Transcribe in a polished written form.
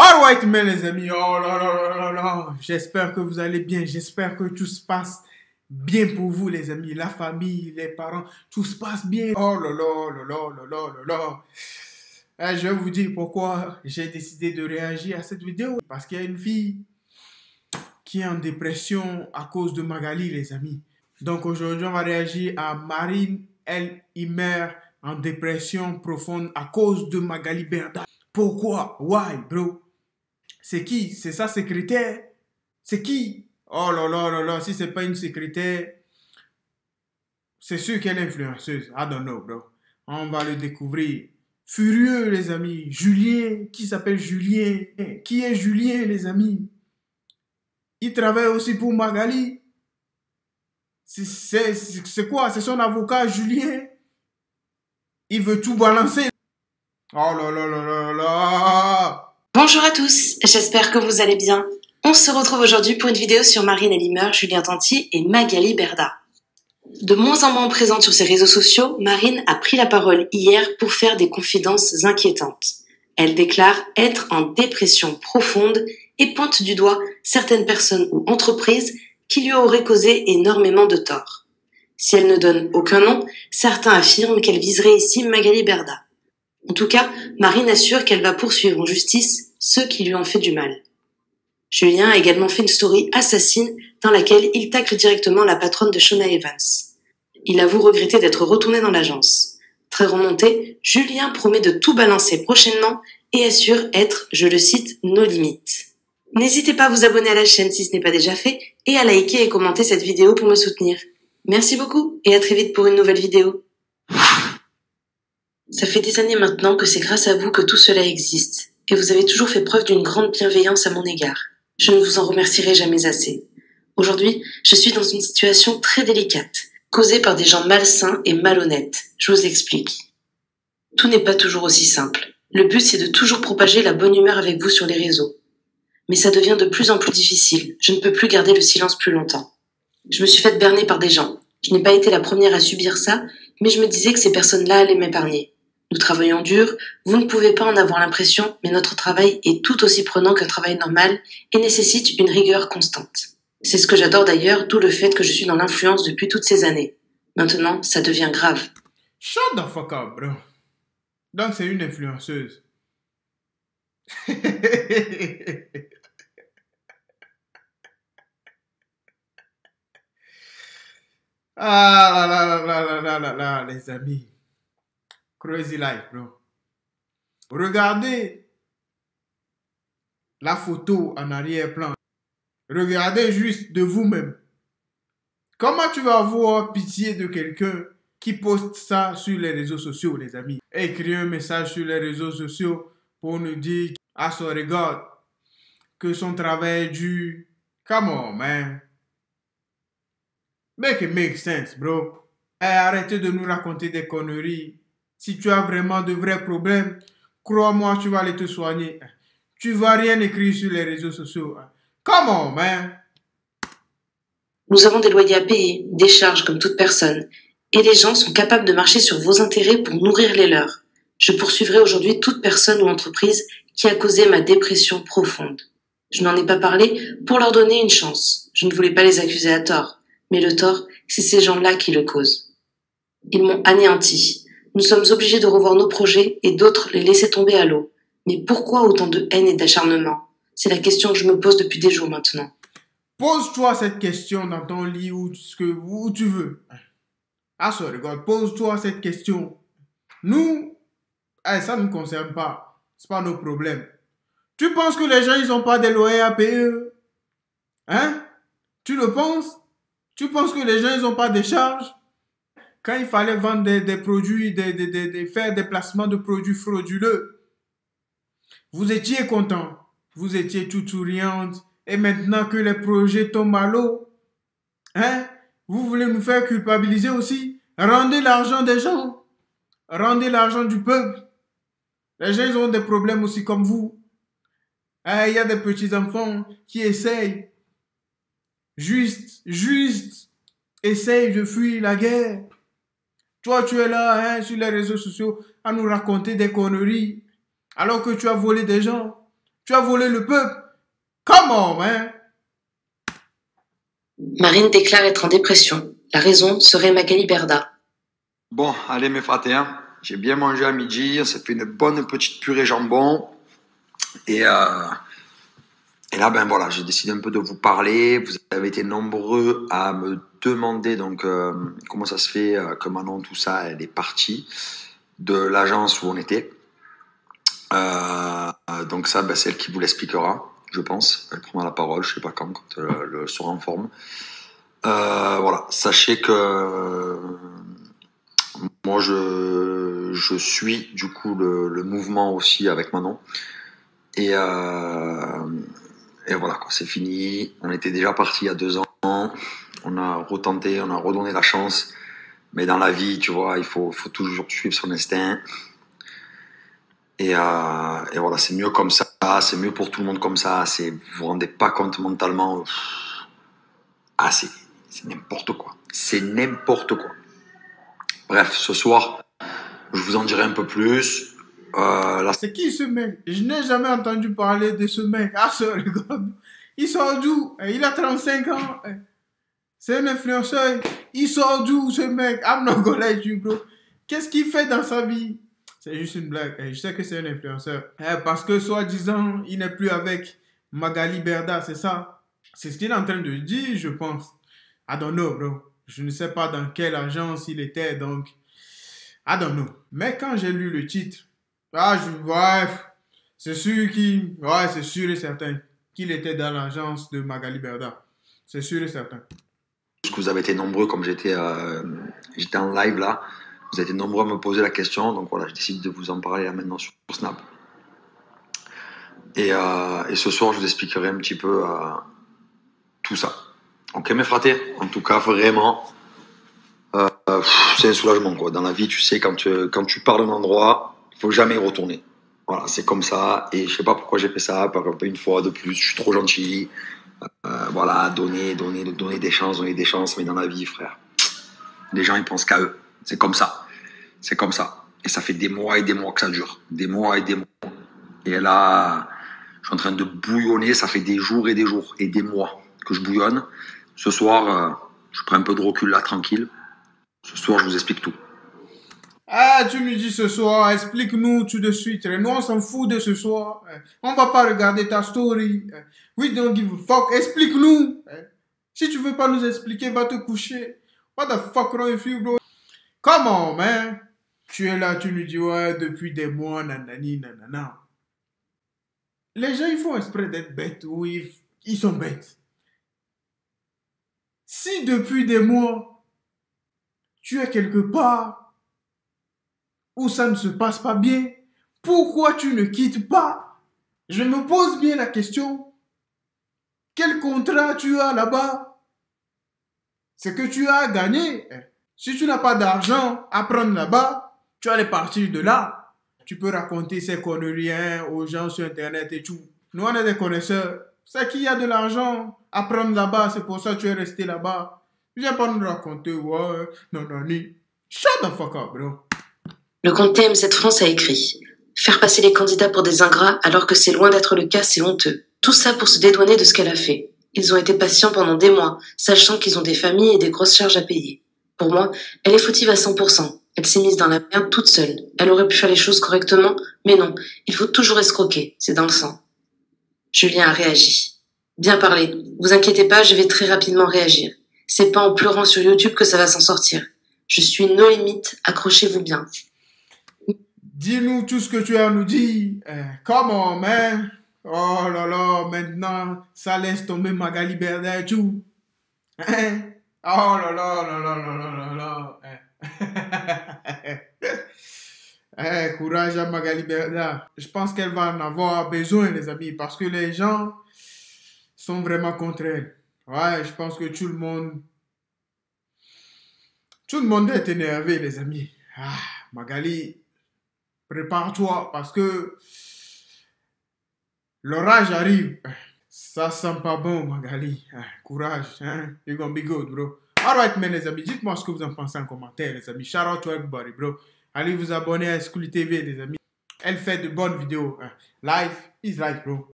Alright, les amis, oh là là là là là, j'espère que vous allez bien, j'espère que tout se passe bien pour vous, les amis, la famille, les parents, tout se passe bien. Oh là là là là là là là là. Je vais vous dire pourquoi j'ai décidé de réagir à cette vidéo. Parce qu'il y a une fille qui est en dépression à cause de Magali, les amis. Donc aujourd'hui, on va réagir à Marine El Imer en dépression profonde à cause de Magali Berda. Pourquoi? Why, bro? C'est qui? C'est sa secrétaire? C'est qui? Oh là là là là, si c'est pas une secrétaire, c'est sûr qu'elle est influenceuse. I don't know, bro. On va le découvrir. Furieux, les amis. Julien, qui s'appelle Julien? Qui est Julien, les amis? Il travaille aussi pour Magali. C'est quoi? C'est son avocat, Julien? Il veut tout balancer. Oh là là là là là. Bonjour à tous, j'espère que vous allez bien. On se retrouve aujourd'hui pour une vidéo sur Marine El Imer, Julien Tanti et Magali Berda. De moins en moins présente sur ses réseaux sociaux, Marine a pris la parole hier pour faire des confidences inquiétantes. Elle déclare être en dépression profonde et pointe du doigt certaines personnes ou entreprises qui lui auraient causé énormément de tort. Si elle ne donne aucun nom, certains affirment qu'elle viserait ici Magali Berda. En tout cas, Marine assure qu'elle va poursuivre en justice ceux qui lui ont fait du mal. Julien a également fait une story assassine dans laquelle il tacle directement la patronne de Shona Evans. Il avoue regretter d'être retourné dans l'agence. Très remonté, Julien promet de tout balancer prochainement et assure être, je le cite, nos limites. N'hésitez pas à vous abonner à la chaîne si ce n'est pas déjà fait et à liker et commenter cette vidéo pour me soutenir. Merci beaucoup et à très vite pour une nouvelle vidéo. Ça fait des années maintenant que c'est grâce à vous que tout cela existe, et vous avez toujours fait preuve d'une grande bienveillance à mon égard. Je ne vous en remercierai jamais assez. Aujourd'hui, je suis dans une situation très délicate, causée par des gens malsains et malhonnêtes. Je vous explique. Tout n'est pas toujours aussi simple. Le but, c'est de toujours propager la bonne humeur avec vous sur les réseaux. Mais ça devient de plus en plus difficile. Je ne peux plus garder le silence plus longtemps. Je me suis faite berner par des gens. Je n'ai pas été la première à subir ça, mais je me disais que ces personnes-là allaient m'épargner. Nous travaillons dur, vous ne pouvez pas en avoir l'impression, mais notre travail est tout aussi prenant qu'un travail normal et nécessite une rigueur constante. C'est ce que j'adore d'ailleurs, d'où le fait que je suis dans l'influence depuis toutes ces années. Maintenant, ça devient grave. Shut the fuck up, bro. Donc c'est une influenceuse. Ah là là là là là là là, les amis. Crazy life, bro. Regardez la photo en arrière-plan. Regardez juste de vous-même. Comment tu vas avoir pitié de quelqu'un qui poste ça sur les réseaux sociaux, les amis? Écris un message sur les réseaux sociaux pour nous dire à son regard que son travail est dur. Come on, man. Make it make sense, bro. Arrêtez de nous raconter des conneries. Si tu as vraiment de vrais problèmes, crois-moi, tu vas aller te soigner. Tu vas rien écrire sur les réseaux sociaux. Come on, man. Nous avons des loyers à payer, des charges comme toute personne, et les gens sont capables de marcher sur vos intérêts pour nourrir les leurs. Je poursuivrai aujourd'hui toute personne ou entreprise qui a causé ma dépression profonde. Je n'en ai pas parlé pour leur donner une chance. Je ne voulais pas les accuser à tort, mais le tort, c'est ces gens-là qui le causent. Ils m'ont anéanti. Nous sommes obligés de revoir nos projets et d'autres les laisser tomber à l'eau. Mais pourquoi autant de haine et d'acharnement? C'est la question que je me pose depuis des jours maintenant. Pose-toi cette question dans ton lit où tu veux. Ah, sorry, regarde, pose-toi cette question. Nous, ça ne nous concerne pas. C'est pas nos problèmes. Tu penses que les gens, ils n'ont pas des loyers à payer? Hein? Tu le penses? Tu penses que les gens, ils n'ont pas de charges? Quand il fallait vendre des produits, faire des placements de produits frauduleux, vous étiez content. Vous étiez tout souriante. Et maintenant que les projets tombent à l'eau, hein, vous voulez nous faire culpabiliser aussi? Rendez l'argent des gens. Rendez l'argent du peuple. Les gens, ils ont des problèmes aussi comme vous. Hein, il y a des petits-enfants qui essayent. Juste, essayent de fuir la guerre. Toi, tu es là, hein, sur les réseaux sociaux, à nous raconter des conneries, alors que tu as volé des gens. Tu as volé le peuple. Come on, man. Marine déclare être en dépression. La raison serait Magali Berda. Bon, allez mes fratés, hein. J'ai bien mangé à midi, on s'est fait une bonne petite purée jambon. Et là, ben voilà, j'ai décidé un peu de vous parler. Vous avez été nombreux à me demander donc comment ça se fait que Manon, tout ça, elle est partie de l'agence où on était. Donc ça, ben, c'est elle qui vous l'expliquera, je pense. Elle prendra la parole, je sais pas quand elle sera en forme. Voilà, sachez que moi je suis du coup le mouvement aussi avec Manon. Et voilà, quoi, c'est fini. On était déjà parti il y a 2 ans. On a retenté, on a redonné la chance. Mais dans la vie, tu vois, il faut toujours suivre son instinct. Et voilà, c'est mieux comme ça. C'est mieux pour tout le monde comme ça. Vous vous rendez pas compte mentalement. C'est n'importe quoi. C'est n'importe quoi. Bref, ce soir, je vous en dirai un peu plus. C'est qui ce mec? Je n'ai jamais entendu parler de ce mec. Ah, ce regarde. Il sort d'où? Il a 35 ans. C'est un influenceur. Il sort d'où ce mec? I'm not gonna let you, bro. Qu'est-ce qu'il fait dans sa vie? C'est juste une blague. Je sais que c'est un influenceur. Parce que, soi-disant, il n'est plus avec Magali Berda, c'est ça? C'est ce qu'il est en train de dire, je pense. I don't know, bro. Je ne sais pas dans quelle agence il était, donc... I don't know. Mais quand j'ai lu le titre, c'est sûr c'est sûr et certain qu'il était dans l'agence de Magali Berda. C'est sûr et certain. Parce que vous avez été nombreux, comme j'étais en live là, vous avez été nombreux à me poser la question, donc voilà, je décide de vous en parler là maintenant sur Snap. Et ce soir, je vous expliquerai un petit peu tout ça. Ok mes fratés, en tout cas vraiment, c'est un soulagement quoi. Dans la vie, tu sais, quand tu pars d'un endroit, il faut jamais y retourner. Voilà, c'est comme ça. Et je sais pas pourquoi j'ai fait ça, une fois de plus, je suis trop gentil. Voilà, donner des chances, mais dans la vie, frère, les gens ils pensent qu'à eux. C'est comme ça. Et ça fait des mois et des mois que ça dure. Des mois et des mois. Et là, je suis en train de bouillonner, ça fait des jours et des mois que je bouillonne. Ce soir, je prends un peu de recul là, tranquille. Ce soir, je vous explique tout. Ah, tu nous dis ce soir, explique-nous tout de suite. Nous, on s'en fout de ce soir. On va pas regarder ta story. We don't give a fuck. Explique-nous. Si tu veux pas nous expliquer, va te coucher. What the fuck wrong with you, bro? Come on, man. Tu es là, tu nous dis, ouais, depuis des mois, nanani, nanana. Les gens, ils font exprès d'être bêtes. Oui, ils sont bêtes. Si depuis des mois, tu es quelque part où ça ne se passe pas bien, pourquoi tu ne quittes pas? Je me pose bien la question. Quel contrat tu as là-bas? C'est que tu as gagné. Si tu n'as pas d'argent à prendre là-bas, tu allais partir de là. Tu peux raconter ces conneries aux gens sur Internet et tout. Nous, on est des connaisseurs. C'est qu'il y a de l'argent à prendre là-bas, c'est pour ça que tu es resté là-bas. Viens pas nous raconter, ouais, non. Shut the fuck up, bro. Le compte TMZ France a écrit « Faire passer les candidats pour des ingrats alors que c'est loin d'être le cas, c'est honteux. Tout ça pour se dédouaner de ce qu'elle a fait. Ils ont été patients pendant des mois, sachant qu'ils ont des familles et des grosses charges à payer. Pour moi, elle est fautive à 100%. Elle s'est mise dans la merde toute seule. Elle aurait pu faire les choses correctement, mais non, il faut toujours escroquer, c'est dans le sang. » Julien a réagi. « Bien parlé. Vous inquiétez pas, je vais très rapidement réagir. C'est pas en pleurant sur YouTube que ça va s'en sortir. Je suis no limite, accrochez-vous bien. » Dis-nous tout ce que tu as à nous dire. Come on, man. Oh là là, maintenant, ça laisse tomber Magali Berda et tout. Oh là là. Courage à Magali Berda. Je pense qu'elle va en avoir besoin, les amis, parce que les gens sont vraiment contre elle. Ouais, je pense que tout le monde est énervé, les amis. Magali, prépare-toi, parce que l'orage arrive. Ça sent pas bon, Magali. Courage, hein. You're gonna be good, bro. Alright, mais les amis, dites-moi ce que vous en pensez en commentaire, les amis. Shout out to everybody, bro. Allez vous abonner à School TV, les amis. Elle fait de bonnes vidéos. Life is life, bro.